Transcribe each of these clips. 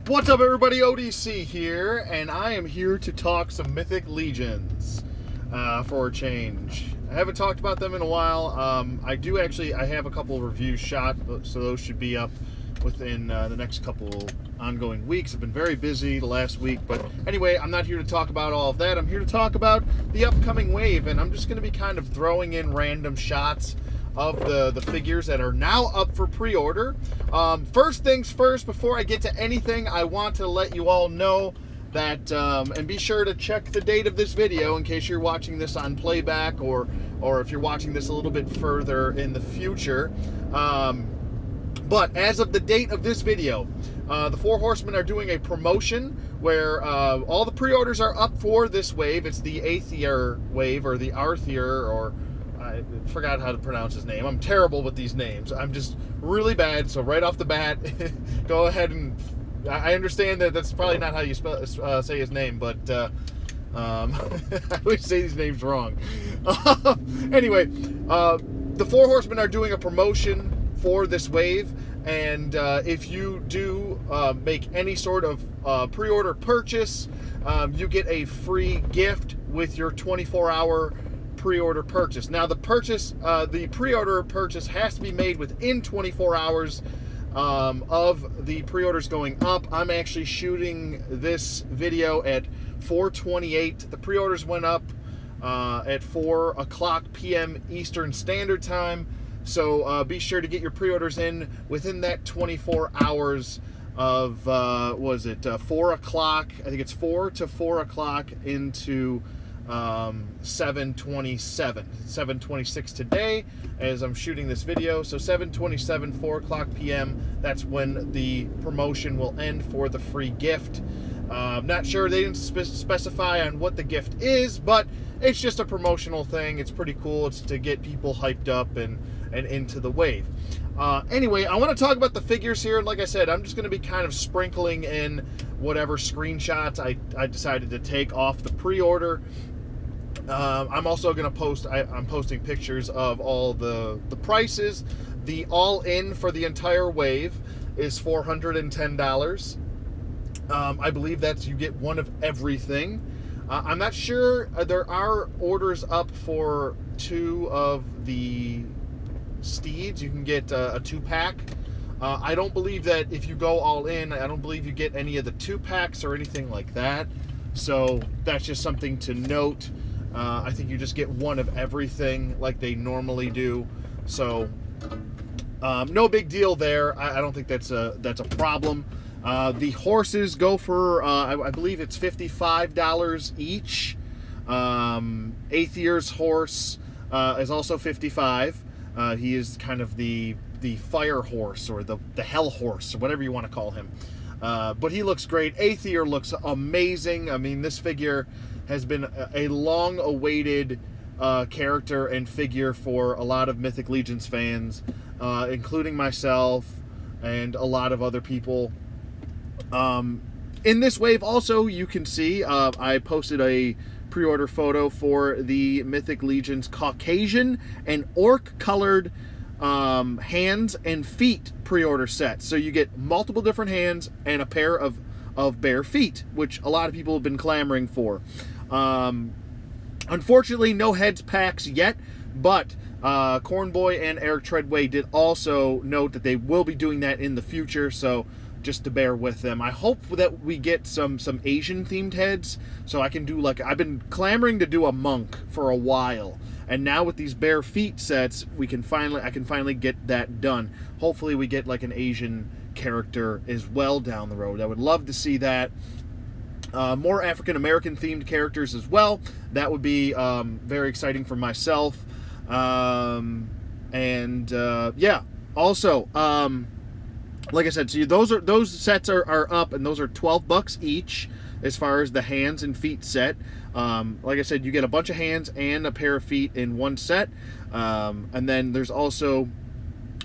What's up, everybody? ODC here, and I am here to talk some Mythic Legions for a change. I haven't talked about them in a while. I have a couple of reviews shot, so those should be up within the next couple ongoing weeks. I've been very busy the last week, but anyway, I'm not here to talk about all of that. I'm here to talk about the upcoming wave, and I'm just going to be kind of throwing in random shots of the figures that are now up for pre-order. First things first, before I get to anything, I want to let you all know that, and be sure to check the date of this video in case you're watching this on playback or if you're watching this a little bit further in the future. But as of the date of this video, the Four Horsemen are doing a promotion where all the pre-orders are up for this wave. It's the ARETHYR wave, or the ARETHYR, or I forgot how to pronounce his name. I'm terrible with these names. I'm just really bad. So right off the bat, go ahead and... I understand that that's probably not how you say his name, but I always say these names wrong. Anyway, the Four Horsemen are doing a promotion for this wave, and if you do make any sort of pre-order purchase, you get a free gift with your 24-hour pre-order purchase. Now the pre-order purchase has to be made within 24 hours of the pre-orders going up. I'm actually shooting this video at 4:28. The pre-orders went up at 4:00 p.m. Eastern Standard Time. So be sure to get your pre-orders in within that 24 hours of, 4 o'clock? I think it's 4 to 4 o'clock into 7:26 today as I'm shooting this video. So 7:27, 4 o'clock p.m. That's when the promotion will end for the free gift. Not sure, they didn't specify on what the gift is, but it's just a promotional thing. It's pretty cool. It's to get people hyped up and into the wave. Anyway, I want to talk about the figures here, and like I said, I'm just going to be kind of sprinkling in whatever screenshots I decided to take off the pre-order. I'm also going to post, I'm posting pictures of all the prices. The all-in for the entire wave is $410. I believe that's, you get one of everything. I'm not sure, there are orders up for 2 of the steeds. You can get a 2-pack. I don't believe that if you go all in, I don't believe you get any of the 2-packs or anything like that. So that's just something to note. I think you just get one of everything like they normally do. So no big deal there. I don't think that's a problem. The horses go for, I believe it's $55 each. ARETHYR's horse is also $55. He is kind of the fire horse, or the hell horse, or whatever you want to call him. But he looks great. ARETHYR looks amazing. I mean, this figure has been a long-awaited character and figure for a lot of Mythic Legions fans, including myself and a lot of other people. In this wave also, you can see, I posted a pre-order photo for the Mythic Legions Caucasian and Orc-colored hands and feet pre-order set. So you get multiple different hands and a pair of bare feet, which a lot of people have been clamoring for. Unfortunately, no heads packs yet, but Cornboy and Eric Treadway did also note that they will be doing that in the future, so just to bear with them. I hope that we get some Asian themed heads, so I can do, like, I've been clamoring to do a monk for a while, and now with these bare feet sets, I can finally get that done. Hopefully we get like an Asian character as well down the road. I would love to see that. More African American themed characters as well. That would be very exciting for myself. Yeah. Also, like I said, so those sets are up, and those are $12 each as far as the hands and feet set. Like I said, you get a bunch of hands and a pair of feet in one set. And then there's also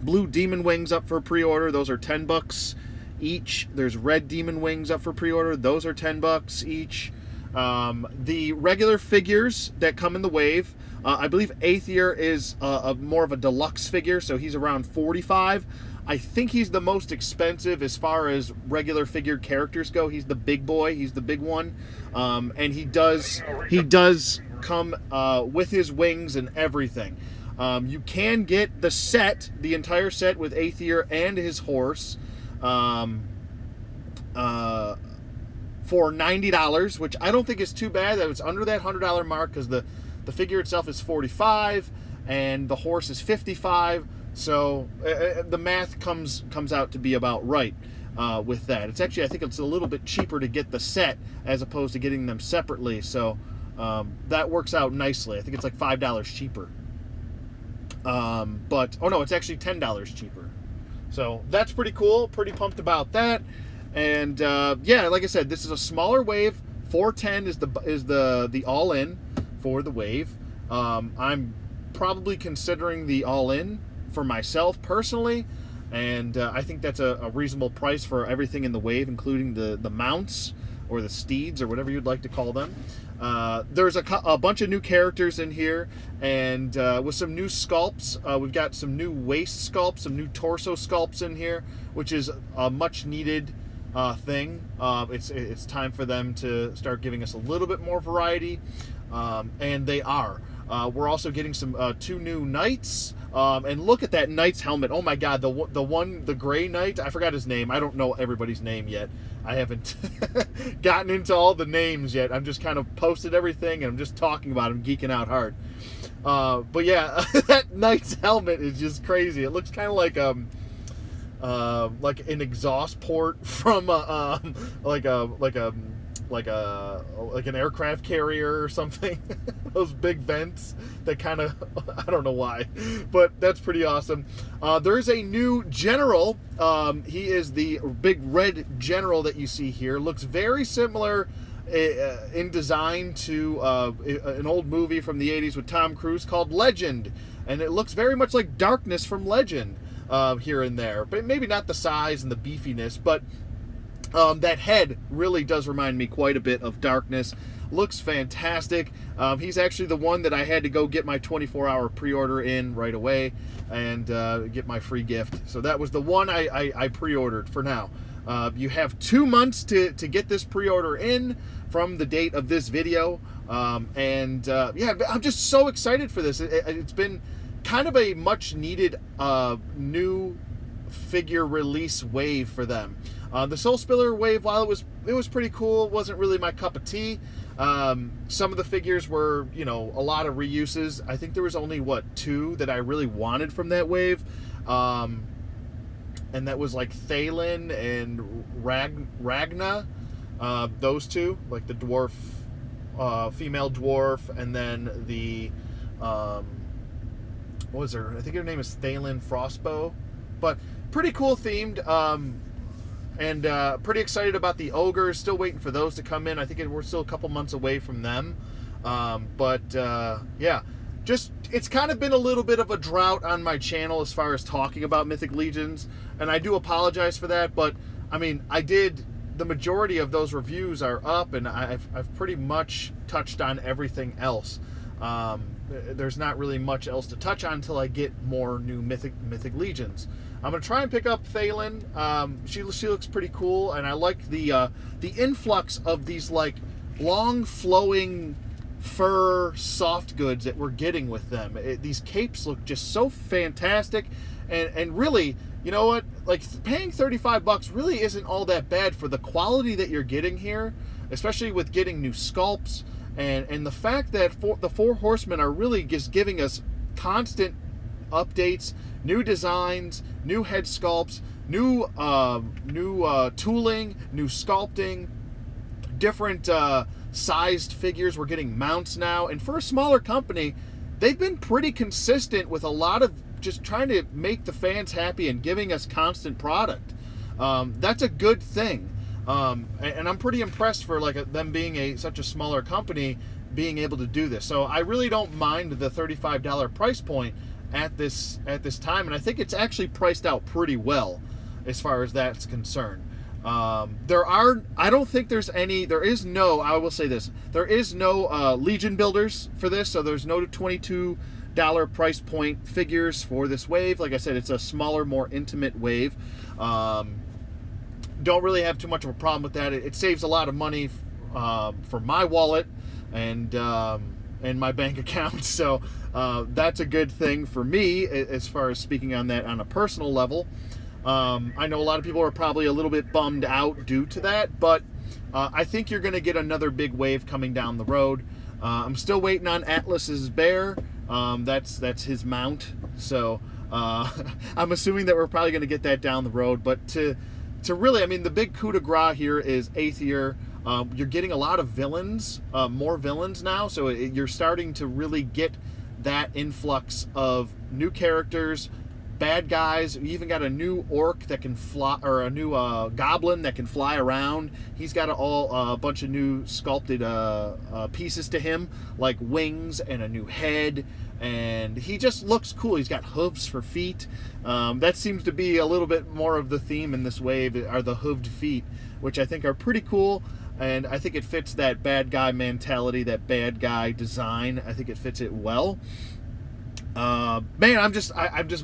blue demon wings up for pre-order. Those are $10 each. There's red demon wings up for pre-order. Those are $10 each. The regular figures that come in the wave, I believe ARETHYR is more of a deluxe figure, so he's around $45. I think he's the most expensive as far as regular figured characters go. He's the big boy. He's the big one. And he does come with his wings and everything. You can get the set, the entire set with ARETHYR and his horse for $90, which I don't think is too bad. That it's under that $100 mark because the figure itself is $45 and the horse is $55. So the math comes out to be about right with that. It's actually, I think it's a little bit cheaper to get the set as opposed to getting them separately. So that works out nicely. I think it's like $5 cheaper. But, oh no, it's actually $10 cheaper. So that's pretty cool. Pretty pumped about that. And yeah, like I said, this is a smaller wave. 410 is the all-in for the wave. I'm probably considering the all-in for myself personally, and I think that's a reasonable price for everything in the wave, including the mounts or the steeds or whatever you'd like to call them. There's a bunch of new characters in here, and with some new sculpts. We've got some new waist sculpts, some new torso sculpts in here, which is a much needed thing. It's time for them to start giving us a little bit more variety, and they are. We're also getting some 2 new knights, and look at that knight's helmet. Oh my god, the gray knight, I forgot his name. I don't know everybody's name yet. I haven't gotten into all the names yet. I'm just kind of posted everything and I'm just talking about him, geeking out hard. But yeah, that knight's helmet is just crazy. It looks kind of like an exhaust port from like an aircraft carrier or something. Those big vents that kind of, I don't know why, but that's pretty awesome. There's a new general. He is the big red general that you see here. Looks very similar in design to an old movie from the 80s with Tom Cruise called Legend, and it looks very much like Darkness from Legend here and there, but maybe not the size and the beefiness, but that head really does remind me quite a bit of Darkness. Looks fantastic. He's actually the one that I had to go get my 24-hour pre-order in right away and get my free gift. So that was the one I pre-ordered for now. You have 2 months to get this pre-order in from the date of this video. Yeah, I'm just so excited for this. It's been kind of a much needed new figure release wave for them. The Soul Spiller wave, while it was pretty cool, wasn't really my cup of tea. Some of the figures were, a lot of reuses. I think there was only 2 that I really wanted from that wave, and that was like Thalen and Ragna. Those 2, like the dwarf, female dwarf, and then the what was her? I think her name is Thalen Frostbow, but pretty cool themed. And pretty excited about the ogres. Still waiting for those to come in. I think we're still a couple months away from them. Yeah, just it's kind of been a little bit of a drought on my channel as far as talking about Mythic Legions, and I do apologize for that. But I mean, the majority of those reviews are up, and I've pretty much touched on everything else. There's not really much else to touch on until I get more new Mythic Legions. I'm gonna try and pick up Thalen. She looks pretty cool, and I like the influx of these like long flowing fur soft goods that we're getting with them. These capes look just so fantastic, and really, you know what? Like paying $35 really isn't all that bad for the quality that you're getting here, especially with getting new sculpts and the fact that the 4 horsemen are really just giving us constant updates, new designs, new head sculpts, new tooling, new sculpting, different sized figures. We're getting mounts now, and for a smaller company, they've been pretty consistent with a lot of just trying to make the fans happy and giving us constant product. That's a good thing, and I'm pretty impressed for them being such a smaller company being able to do this. So I really don't mind the $35 price point at this time, and I think it's actually priced out pretty well as far as that's concerned. I don't think there is no Legion builders for this, so there's no 22 $8 price point figures for this wave. Like I said, it's a smaller, more intimate wave. Don't really have too much of a problem with that. It saves a lot of money for my wallet and my bank account. So that's a good thing for me as far as speaking on that on a personal level. I know a lot of people are probably a little bit bummed out due to that, but I think you're going to get another big wave coming down the road. I'm still waiting on Atlas's bear. That's his mount. So I'm assuming that we're probably going to get that down the road. But to really, I mean, the big coup de grace here is ARETHYR. You're getting a lot of villains, more villains now. So you're starting to really get that influx of new characters, bad guys. You even got a new orc that can fly, or a new goblin that can fly around. He's got a bunch of new sculpted pieces to him, like wings and a new head, and he just looks cool. He's got hooves for feet. That seems to be a little bit more of the theme in this wave, are the hooved feet, which I think are pretty cool. And I think it fits that bad guy mentality, that bad guy design. I think it fits it well. Man, I'm just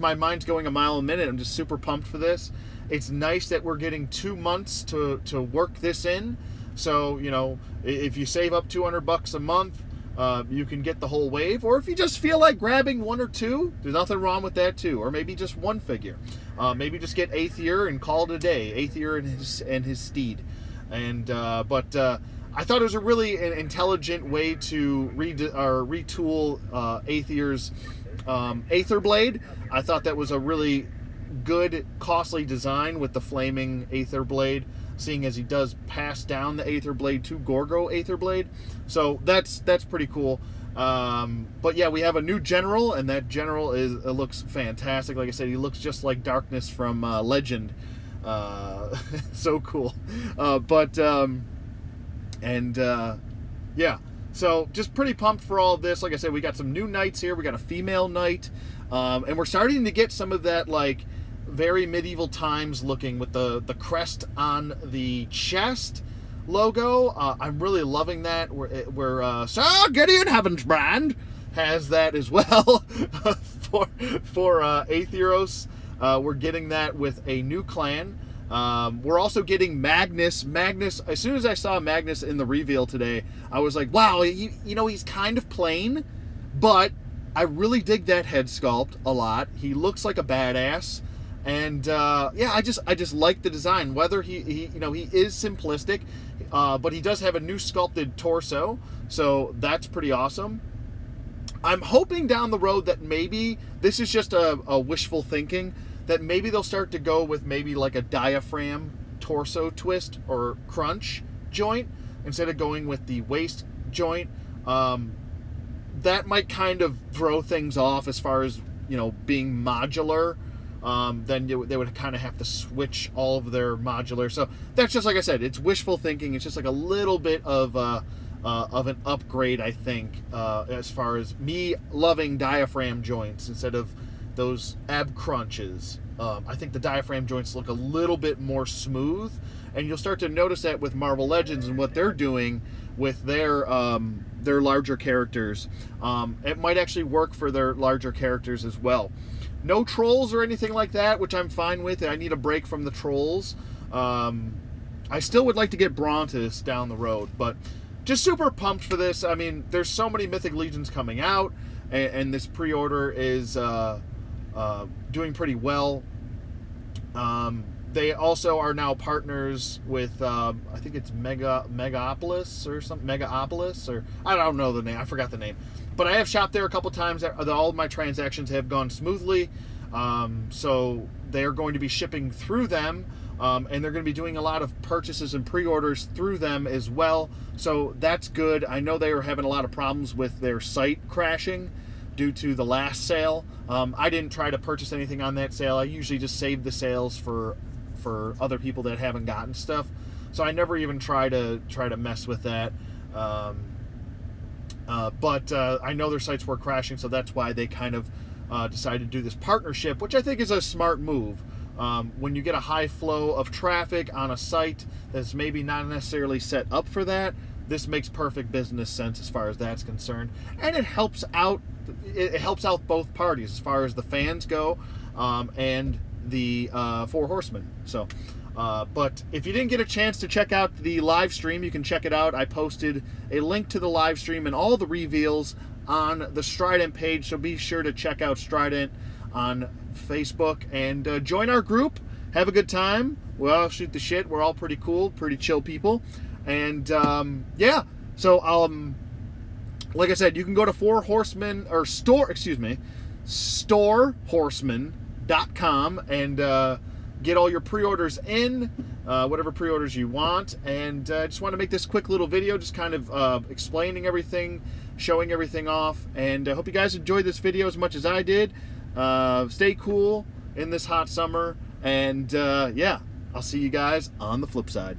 my mind's going a mile a minute. I'm just super pumped for this. It's nice that we're getting 2 months to work this in. So, you know, if you save up $200 a month, you can get the whole wave. Or if you just feel like grabbing one or two, there's nothing wrong with that too. Or maybe just one figure. Maybe just get ARETHYR and call it a day. ARETHYR and his steed. And but I thought it was a really intelligent way to retool ARETHYR's Aether Blade. I thought that was a really good, costly design with the flaming Aether Blade, seeing as he does pass down the Aether Blade to Gorgo Aether Blade. So that's pretty cool. But yeah, we have a new general, and that general looks fantastic. Like I said, he looks just like Darkness from Legend. So cool. Yeah. So just pretty pumped for all of this. Like I said, we got some new knights here. We got a female knight. And we're starting to get some of that, like, very medieval times looking with the crest on the chest logo. I'm really loving that. Where Sir Gideon Heavensbrand has that as well for Aetheros. We're getting that with a new clan. We're also getting Magnus. Magnus, as soon as I saw Magnus in the reveal today, I was like, wow, you know, he's kind of plain, but I really dig that head sculpt a lot. He looks like a badass. And yeah, I just like the design. Whether he you know, he is simplistic, but he does have a new sculpted torso, so that's pretty awesome. I'm hoping down the road that maybe this is just a wishful thinking, that maybe they'll start to go with maybe like a diaphragm torso twist or crunch joint instead of going with the waist joint. That might kind of throw things off as far as, you know, being modular. Then they would kind of have to switch all of their modular. So that's just, like I said, it's wishful thinking. It's just like a little bit of an upgrade, I think, as far as me loving diaphragm joints instead of those ab crunches. I think the diaphragm joints look a little bit more smooth, and you'll start to notice that with Marvel Legends and what they're doing with their larger characters. It might actually work for their larger characters as well. No trolls or anything like that, which I'm fine with. I need a break from the trolls. I still would like to get Brontis down the road, but just super pumped for this. I mean, there's so many Mythic Legions coming out, and this pre-order is doing pretty well. They also are now partners with, I think it's Megapolis or something, Megapolis, or I don't know the name. I forgot the name. But I have shopped there a couple times. All of my transactions have gone smoothly. So they're going to be shipping through them. And they're going to be doing a lot of purchases and pre-orders through them as well. So that's good. I know they were having a lot of problems with their site crashing due to the last sale. I didn't try to purchase anything on that sale. I usually just save the sales for other people that haven't gotten stuff. So I never even try to mess with that. But I know their sites were crashing, so that's why they kind of decided to do this partnership, which I think is a smart move. When you get a high flow of traffic on a site that's maybe not necessarily set up for that, this makes perfect business sense as far as that's concerned, and it helps out. It helps out both parties as far as the fans go, and the Four Horsemen. So, but if you didn't get a chance to check out the live stream, you can check it out. I posted a link to the live stream and all the reveals on the Strident page, so be sure to check out Strident on Facebook and join our group. Have a good time. We'll all shoot the shit. We're all pretty cool, pretty chill people. And yeah, so like I said, you can go to storehorseman.com and get all your pre-orders in, whatever pre-orders you want. And I just want to make this quick little video, just kind of explaining everything, showing everything off. And I hope you guys enjoyed this video as much as I did. Stay cool in this hot summer. And yeah, I'll see you guys on the flip side.